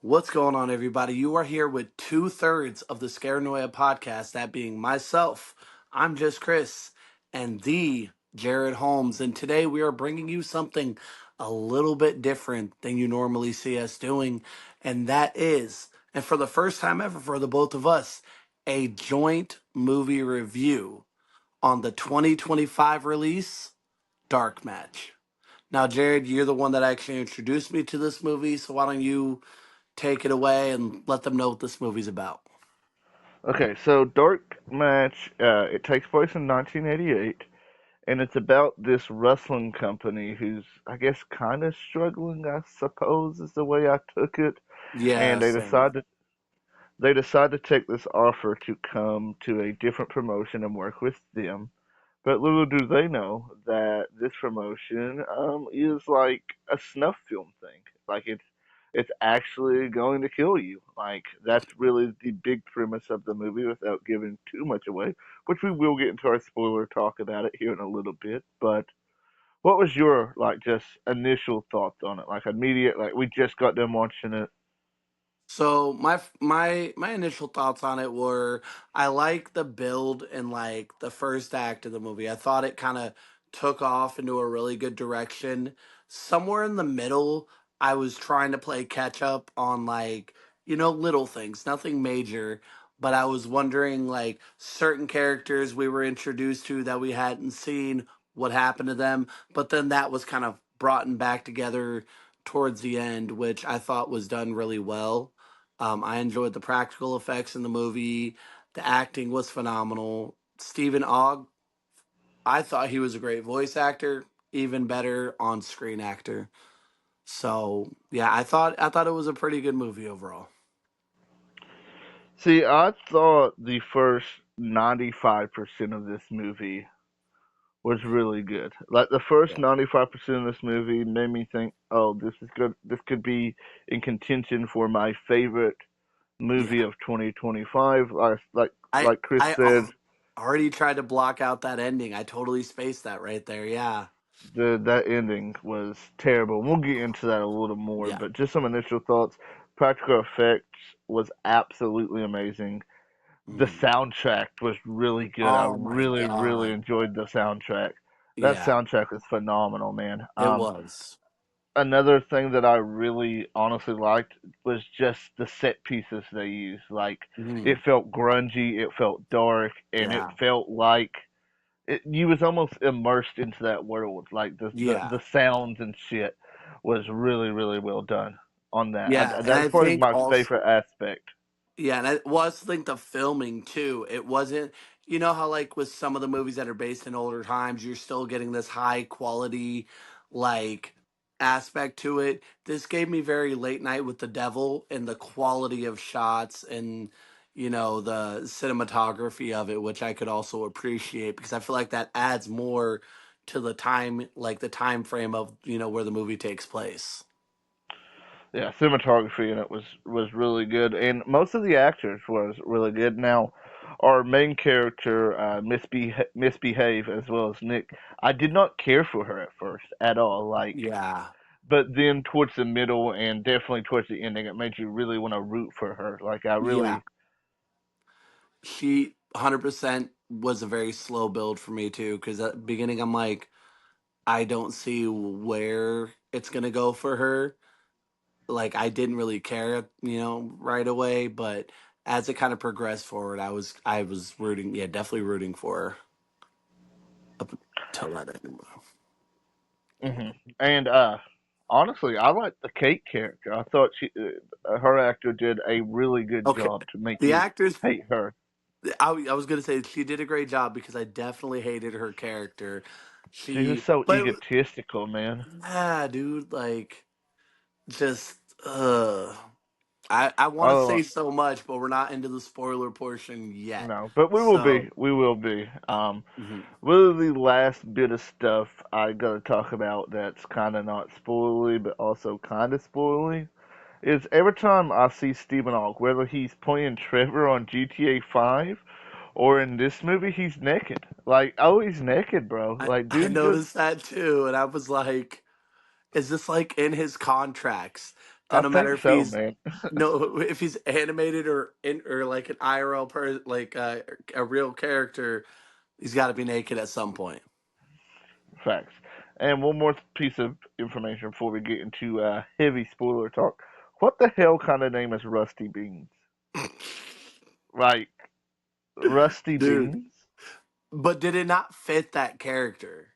What's going on, everybody? You are here with two-thirds of the Scaranoia Podcast, that being myself. I'm just Chris and the Jared Holmes. And today we are bringing you something a little bit different than you normally see us doing. And that is, and for the first time ever for the both of us, a joint movie review on the 2025 release, Dark Match. Now, Jared, you're the one that actually introduced me to this movie, so why don't you take it away and let them know what this movie's about? Okay, so Dark Match, it takes place in 1988, and it's about this wrestling company who's, I guess, kind of struggling, I suppose, is the way I took it. Yeah, And same. they decide to take this offer to come to a different promotion and work with them. But little do they know that this promotion is like a snuff film thing. Like it's actually going to kill you. Like that's really the big premise of the movie without giving too much away, which we will get into our spoiler talk about it here in a little bit. But what was your like just initial thoughts on it? Like immediate, like we just got done watching it. So my initial thoughts on it were I like the build and like the first act of the movie. I thought it kind of took off into a really good direction. Somewhere in the middle, I was trying to play catch up on like, little things, nothing major, but I was wondering like certain characters we were introduced to that we hadn't seen, what happened to them, but then that was kind of brought back together towards the end, which I thought was done really well. I enjoyed the practical effects in the movie. The acting was phenomenal. Stephen Ogg, I thought he was a great voice actor, even better on screen actor. So yeah, I thought it was a pretty good movie overall. See, I thought the first 95% of this movie was really good. Like the first Yeah. 95% of this movie made me think, "Oh, this is good. This could be in contention for my favorite movie Yeah. of 2025." Like Chris I said, already tried to block out that ending. I totally spaced that right there. Yeah. that ending was terrible. We'll get into that a little more, Yeah. but just some initial thoughts. Practical effects was absolutely amazing. The Mhm. soundtrack was really good. I Oh my really god. enjoyed the soundtrack. That Yeah, soundtrack is phenomenal, man. it was. Another thing that I really honestly liked was just the set pieces they used. Like it Mhm. felt grungy, it felt dark, and it Yeah. felt like you was almost immersed into that world. Like the Yeah. sounds and shit was really well done on that. Yeah, and That's I probably think my also, favorite aspect. yeah, and I well, I also think the filming too. It wasn't, you know how like with some of the movies that are based in older times, you're still getting this high quality like aspect to it. This gave me very Late Night with the Devil and the quality of shots and the cinematography of it, which I could also appreciate because I feel like that adds more to the time, like the time frame of where the movie takes place. Yeah, cinematography in it was really good, and most of the actors was really good. Now, our main character, misbehave as well as Nick. I did not care for her at first at all. Like, Yeah. but then towards the middle and definitely towards the ending, it made you really want to root for her. Like, I Yeah. really, She 100% was a very slow build for me too, because at the beginning I'm like, I don't see where it's gonna go for her. Like I didn't really care, right away, but as it kind of progressed forward, I was rooting, yeah, definitely rooting for her up until that end. hmm and honestly, I liked the Kate character. I thought her actor did a really good Okay, job to make the you actors. hate her. I was gonna say she did a great job because I definitely hated her character. She was so But egotistical, man. yeah, dude, like just I want to Oh, say so much, but we're not into the spoiler portion yet. no, but we will be. So, We will be. mhm. Really, the last bit of stuff I gotta talk about that's kind of not spoilery, but also kind of spoilery, is every time I see Stephen Hawking, whether he's playing Trevor on GTA 5 or in this movie, he's naked. Like, oh, he's naked, bro. Like, I dude just noticed that too, and I was like, is this like in his contracts I No matter think if so, he's man. no if he's animated or like an IRL like a real character, he's got to be naked at some point. Facts. And one more piece of information before we get into heavy spoiler talk. What the hell kind of name is Rusty Beans? Like Rusty Dude, Beans? but did it not fit that character,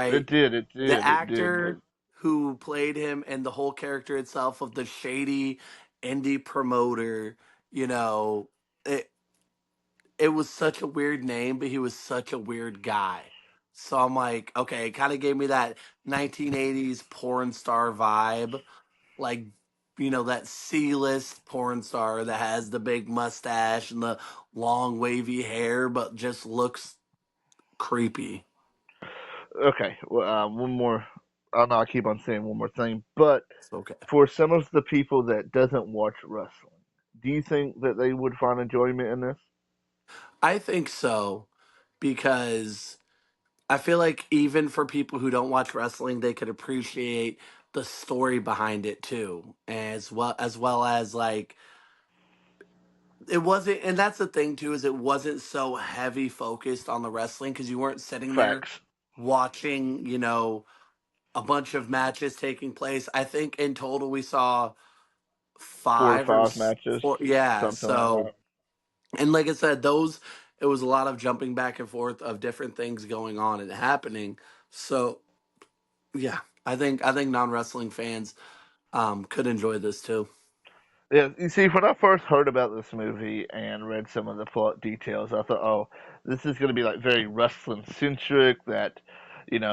It right? did, it The did, it did. actor who played him and the whole character itself of the shady indie promoter, you know, it it was such a weird name, but he was such a weird guy. So I'm like, okay, it kind of gave me that 1980s porn star vibe, like that C-list porn star that has the big mustache and the long wavy hair, but just looks creepy. Okay, well, one more. I know I keep on saying one more thing, but It's okay. for some of the people that doesn't watch wrestling, do you think that they would find enjoyment in this? I think so because I feel like even for people who don't watch wrestling, they could appreciate the story behind it too, as well as like it wasn't, and that's the thing too, is it wasn't so heavy focused on the wrestling because you weren't sitting there Facts. watching, a bunch of matches taking place. I think in total we saw Four to five or five matches, four. Yeah. something like So, that. and like I said, it was a lot of jumping back and forth of different things going on and happening. So, yeah, I think non wrestling fans could enjoy this too. Yeah, you see, when I first heard about this movie and read some of the plot details, I thought, oh, this is going to be like very wrestling centric. That,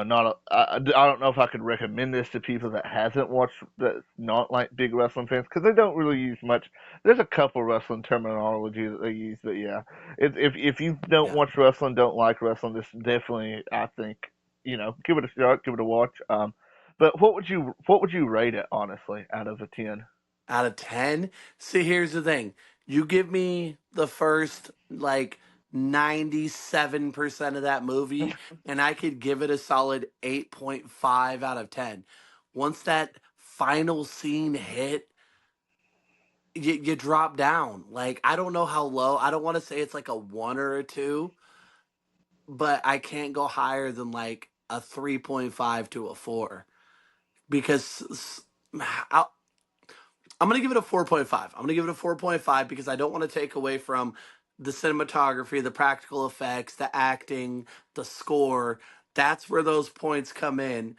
not. I don't know if I could recommend this to people that hasn't watched, that not like big wrestling fans, because they don't really use much. There's a couple wrestling terminology that they use, but yeah, if you don't Yeah, watch wrestling, don't like wrestling, this definitely, I think, give it a shot, give it a watch. But what would you rate it honestly out of a 10? out of 10. See, here's the thing: you give me the first like 97% of that movie, and I could give it a solid 8.5 out of 10. Once that final scene hit, you drop down. Like, I don't know how low. I don't want to say it's like a one or a two, but I can't go higher than like a 3.5 to a four because I, I'm going to give it a 4.5. I'm going to give it a 4.5 because I don't want to take away from the cinematography, the practical effects, the acting, the score. That's where those points come in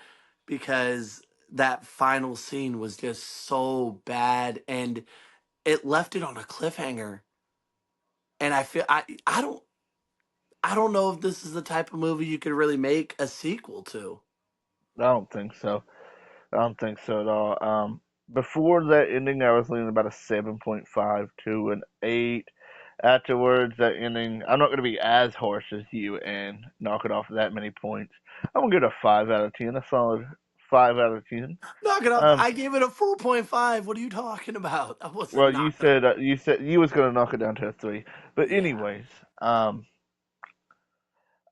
because that final scene was just so bad and it left it on a cliffhanger. And I don't know if this is the type of movie you could really make a sequel to. I don't think so. I don't think so at all. Before that ending, I was leaning about a 7.5 to an 8. Afterwards, that ending, I'm not going to be as harsh as you and knock it off that many points. I'm going to give it a 5 out of 10, a solid 5 out of 10. Knock it off. Um, I gave it a 4.5. What are you talking about? That wasn't well, you knocked off. said you was going to knock it down to a 3. But Yeah. anyways,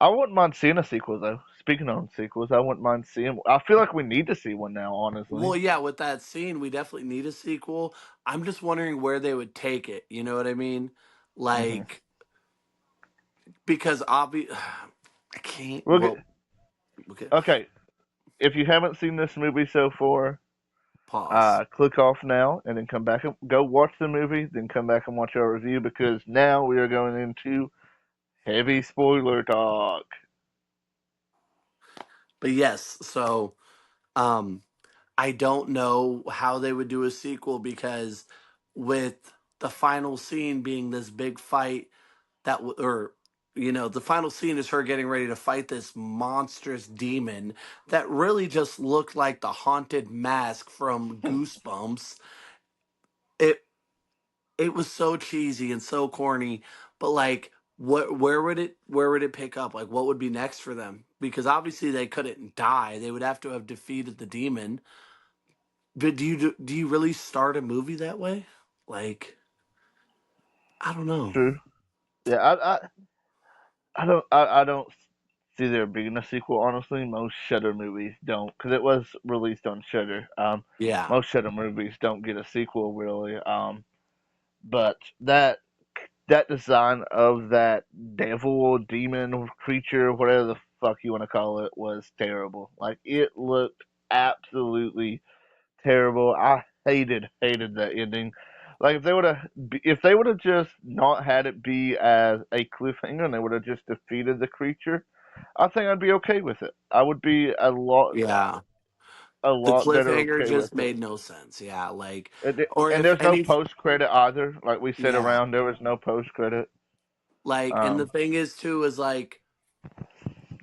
I wouldn't mind seeing a sequel though. Speaking on sequels, I wouldn't mind seeing. I feel like we need to see one now, honestly. Well, yeah, with that scene, we definitely need a sequel. I'm just wondering where they would take it. You know what I mean? Hmm. Like, because I can't. We'll get, Well, okay, okay. If you haven't seen this movie so far, pause. click off now and then come back and go watch the movie. Then come back and watch our review because now we are going into heavy spoiler talk. But yes, so um, I don't know how they would do a sequel because with the final scene being this big fight or the final scene is her getting ready to fight this monstrous demon that really just looked like the haunted mask from Goosebumps. It it was so cheesy and so corny, but like where would it pick up? Like what would be next for them? Because obviously they couldn't die. They would have to have defeated the demon. But do you really start a movie that way? Like, I don't know. True. Yeah, I don't see there being a sequel. Honestly, most Shudder movies don't, because it was released on Shudder. Yeah, Most Shudder movies don't get a sequel really. But that design of that devil, demon, creature, whatever the fuck you want to call it, was terrible. Like it looked absolutely terrible. I hated that ending. Like if they would have just not had it be as a cliffhanger and they would have just defeated the creature, I think I'd be okay with it. I would be yeah. a The lot better cliffhanger okay just with it. made no sense. Yeah, like, And, or and if there's no any, post credit either. Like we said yeah, around, there was no post credit. like, and the Um, thing is too is like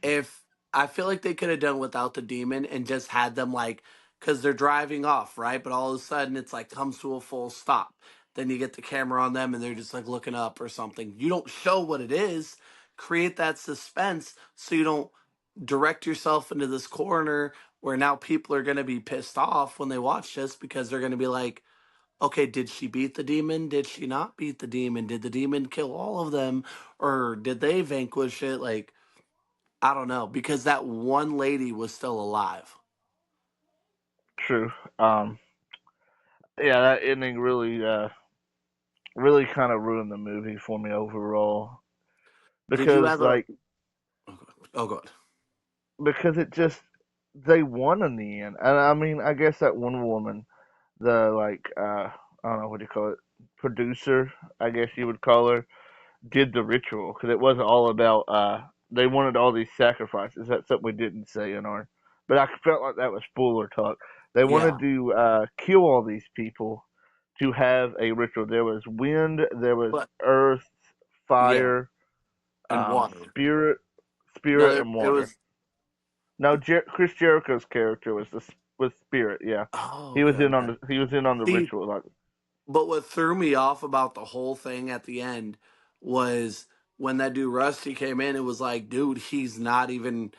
if I feel like they could have done without the demon and just had them like because they're driving off, right? But all of a sudden it's like comes to a full stop. Then you get the camera on them and they're just like looking up or something. You don't show what it is. Create that suspense so you don't direct yourself into this corner where now people are going to be pissed off when they watch this because they're going to be like, okay, did she beat the demon? Did she not beat the demon? Did the demon kill all of them? Or did they vanquish it? Like, I don't know because that one lady was still alive. True. Um, yeah, that ending really kind of ruined the movie for me overall Did you because have a? like Oh, good. because it just they won in the end. And I mean, I guess that one woman, the I don't know what do you call it, producer, I guess you would call her, did the ritual because it wasn't all about they wanted all these sacrifices. That's something we didn't say in our, but I felt like that was spoiler talk. They wanted Yeah, to kill all these people to have a ritual. There was wind, there was but earth, yeah, fire, and water. spirit, No, and it water. was. No, Chris Jericho's character was spirit. Yeah, Oh, he okay, was in okay. on the See, ritual. Like, but what threw me off about the whole thing at the end was when that dude Rusty came in. It was like, dude, he's not even.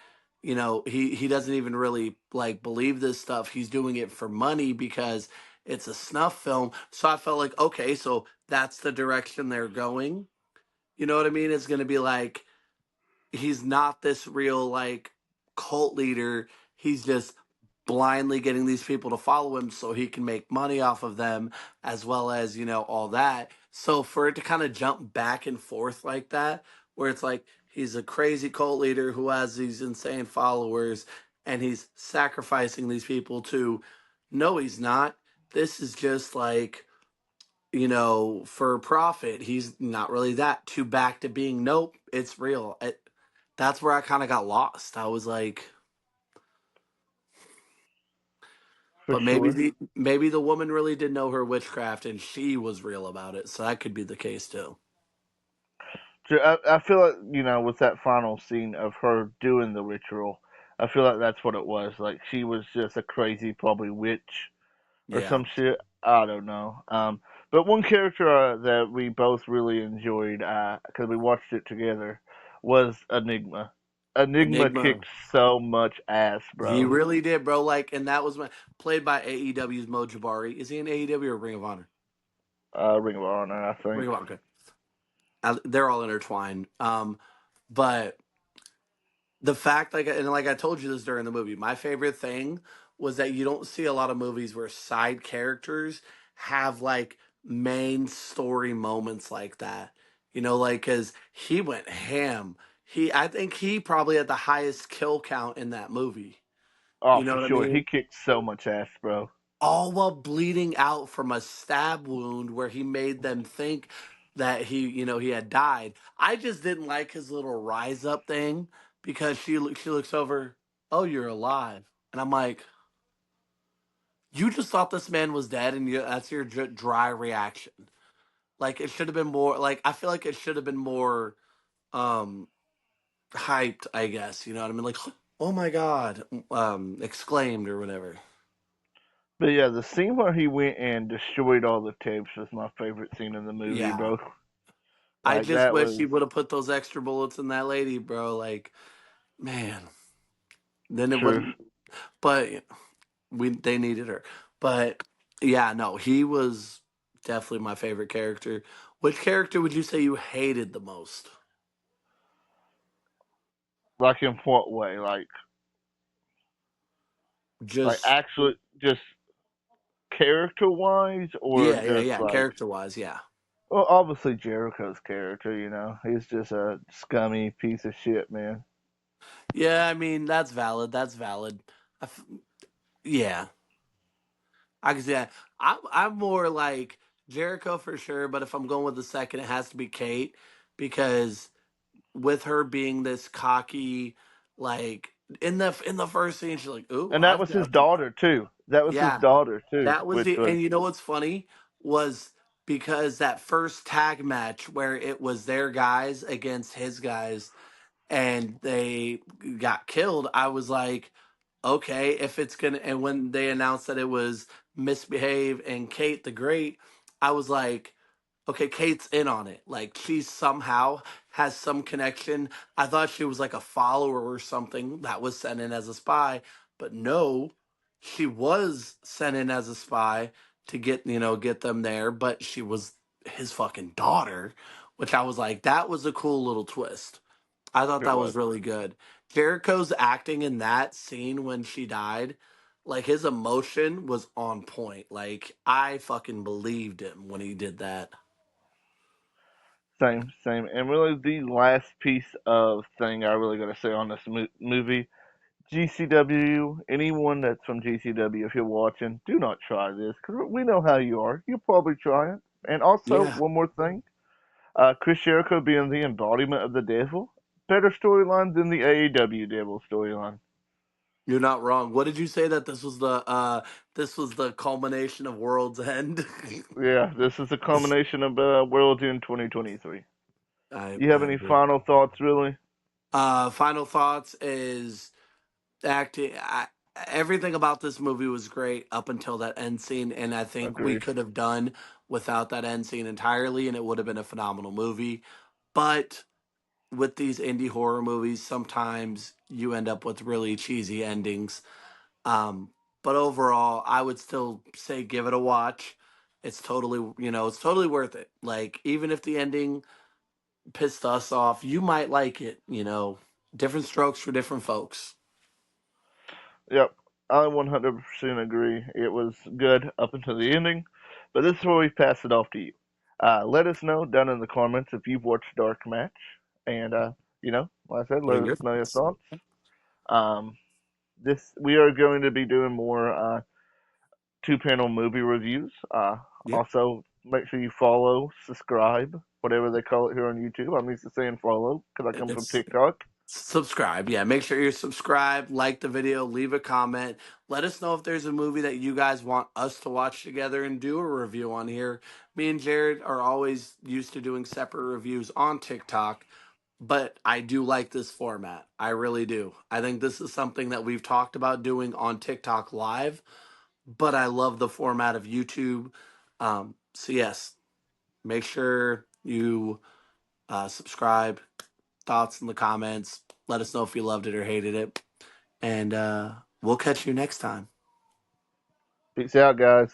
He doesn't even really like believe this stuff. He's doing it for money because it's a snuff film. So I felt like, okay, so that's the direction they're going. You know what I mean? It's going to be like he's not this real like cult leader. He's just blindly getting these people to follow him so he can make money off of them as well as, all that. So for it to kind of jump back and forth like that, where it's like he's a crazy cult leader who has these insane followers and he's sacrificing these people to no, he's not. This is just like for profit. He's not really that. To back to being nope, it's real. That's where I kind of got lost. I was like, for but maybe sure. the woman really did know her witchcraft and she was real about it. So that could be the case too. I feel like with that final scene of her doing the ritual, I feel like that's what it was. Like she was just a crazy, probably witch or Yeah, some shit. I don't know. But one character that we both really enjoyed because we watched it together was Enigma. Enigma Enigma. kicked so much ass, He bro. really did, bro. Like, and that was played by AEW's Mo Jabari. Is he in AEW or Ring of Honor? Ring of Honor, I Ring think. of Honor. Okay. They're all intertwined. But the fact like I told you this during the movie, my favorite thing was that you don't see a lot of movies where side characters have like main story moments like that. Like cuz he went ham. I think he probably had the highest kill count in that movie. Oh, You know for what I sure. He mean? kicked so much ass, bro. All while bleeding out from a stab wound where he made them think that he had died. I just didn't like his little rise up thing because she looks over, oh, you're alive, and I'm like, you just thought this man was dead, and that's your dry reaction. Like it should have been more. Like I feel like it should have been more um hyped. I guess you know what I mean. Like, oh my god, exclaimed or whatever. But yeah, the scene where he went and destroyed all the tapes was my favorite scene in the movie, Yeah. bro. I Like just that wish he was would have put those extra bullets in that lady, bro. Like, man, then it true. wouldn't. But they needed her. But yeah, no, he was definitely my favorite character. Which character would you say you hated the most? Like in what way? Like Just actually just character wise, or yeah, yeah, just yeah. like, Character wise, yeah. well, obviously Jericho's character, he's just a scummy piece of shit, man. Yeah, I mean that's valid. That's valid. I f- yeah, I can see that. I'm more like Jericho for sure, but if I'm going with the second, it has to be Kate because with her being this cocky, like in the first scene, she's like, "Ooh, And that I've was his got daughter too. That was his yeah." daughter too, That was which the, was and you know what's funny was because that first tag match where it was their guys against his guys and they got killed, I was like, okay, if it's gonna, and when they announced that it was Misbehave and Kate the Great, I was like, okay, Kate's in on it. Like she somehow has some connection. I thought she was like a follower or something that was sent in as a spy, but no, she was sent in as a spy to get them there, but she was his fucking daughter, which I was like, that was a cool little twist. I thought it that was. was really good. Jericho's acting in that scene when she died, like his emotion was on point. Like I fucking believed him when he did that. Same, same. And really, the last piece of thing I really got to say on this movie, GCW, anyone that's from GCW, if you're watching, do not try this because we know how you are. You'll probably try it. And also, Yeah, one more thing, Chris Jericho being the embodiment of the devil, better storyline than the AEW devil storyline. you're not wrong. What did you say that this was the culmination of World's End? Yeah, this is a combination of Worlds in 2023. You have I any agree. final thoughts, really? Final thoughts is acting. Everything about this movie was great up until that end scene, and I think we Agreed. could have done without that end scene entirely, and it would have been a phenomenal movie. But with these indie horror movies, sometimes you end up with really cheesy endings. Um, but overall, I would still say give it a watch. It's totally worth it. Like even if the ending pissed us off, you might like it. Different strokes for different folks. Yep, I 100% agree. It was good up until the ending, but this is where we pass it off to you. Let us know down in the comments if you've watched Dark Match, and like I said, What are let us your know your thoughts? thoughts. Um, this we are going to be doing more two-panel movie reviews. Yeah. Also, make sure you follow, subscribe, whatever they call it here on YouTube. I'm used to saying follow because I come from It's TikTok. subscribe. Yeah, make sure you're subscribed, like the video, leave a comment. Let us know if there's a movie that you guys want us to watch together and do a review on here. Me and Jared are always used to doing separate reviews on TikTok, but I do like this format. I really do. I think this is something that we've talked about doing on TikTok live, but I love the format of YouTube. So yes, make sure you subscribe, thoughts in the comments. Let us know if you loved it or hated it. And we'll catch you next time. Peace out, guys.